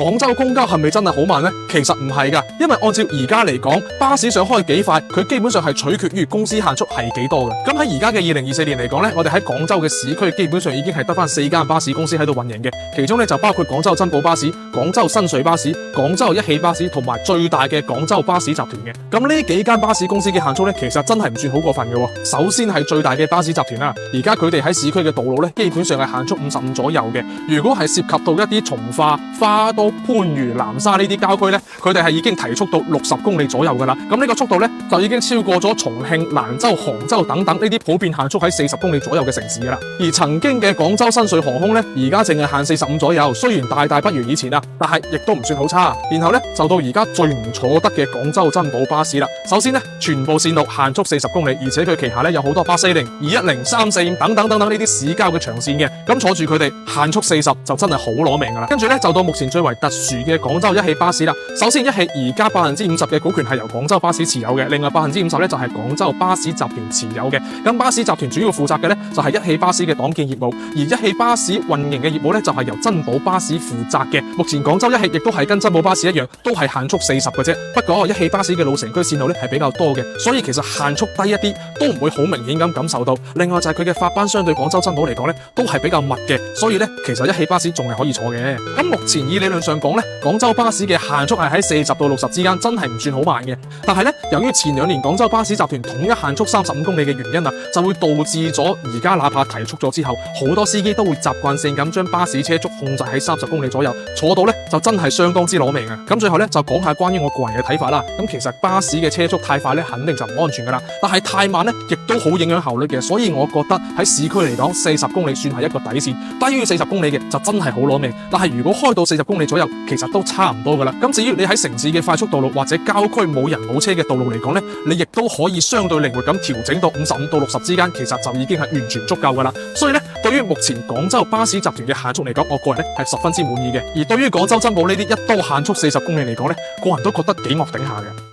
廣州公交係咪真係好慢呢？其實唔係㗎，因為按照而家嚟講，巴士想開幾快，佢基本上係取決於公司限速係幾多嘅。咁喺而家嘅2024年嚟講呢，我哋喺廣州嘅市區基本上已經係得翻4間巴士公司喺度運營嘅，其中呢就包括廣州珍寶巴士、廣州新水巴士、廣州一汽巴士同埋最大嘅廣州巴士集團嘅。咁呢幾間巴士公司嘅限速呢，其實真係唔算好過分嘅。首先係最大嘅巴士集團啦，而家佢哋喺市區嘅道路呢，基本上係限速55左右嘅。如果係涉及到一啲從化、花都、番禺、南沙呢啲郊區呢，佢哋係已經提速到60公里左右噶啦。咁呢個速度呢，就已經超過咗重慶、蘭州、杭州等等呢啲普遍限速喺40公里左右嘅城市噶啦。而曾經嘅廣州新水航空呢，而家淨係限45左右，雖然大不如以前啦，但係亦都唔算好差。然後呢，就到而家最唔坐得嘅廣州珍寶巴士啦。首先呢，全部線路限速40公里，而且佢旗下呢有好多840、210、345等等呢啲市郊嘅長線嘅。咁坐住佢哋限速40就真係好攞命噶啦。跟住呢，就到目前最為特殊嘅廣州一汽巴士啦。首先一汽而家50%嘅股權係由廣州巴士持有嘅，另外50%呢就係廣州巴士集團持有嘅。咁巴士集團主要負責嘅呢，就係一汽巴士嘅黨建業務，而一汽巴士運營嘅業務呢，就係由珍寶巴士負責嘅。目前廣州一汽亦都係跟珍寶巴士一樣，都係限速40嘅啫。不過一汽巴士嘅老城區線路呢係比較多嘅，所以其實限速低一啲都唔會好明顯咁感受到。另外就係佢嘅發班相對廣州珍寶嚟講呢，都係比較密嘅，所以呢，其實一汽巴士仲係可以坐嘅。咁目前以理論上講呢，廣州巴士嘅限速係喺40到60之間，真係唔算好慢嘅。但係呢，由於前2年廣州巴士集團統一限速35公里嘅原因啊，就會導致咗而家哪怕提速咗之後，好多司機都會習慣性咁將巴士車速控制喺30公里左右，坐到呢就真係相當之攞命啊！咁最後呢，就講下關於我個人嘅睇法啦。咁其實巴士嘅車速太快呢，肯定就唔安全噶啦，但係太慢呢，亦都好影響效率嘅。所以我覺得喺市區嚟講，40公里算係一個底線，低於40公里嘅就真係好攞命。但係如果開到40公里左右，其實都差唔多噶啦。咁至於你喺城市嘅快速道路或者郊區冇人冇車嘅道路嚟講呢，你亦都可以相對靈活咁調整到55到60之間，其實就已經係完全足夠噶啦。所以呢，對於目前廣州巴士集團嘅限速嚟講，我個人呢係十分之滿意嘅。而對於廣州珍寶呢啲一刀限速40公里嚟講呢，個人都覺得幾惡頂下嘅。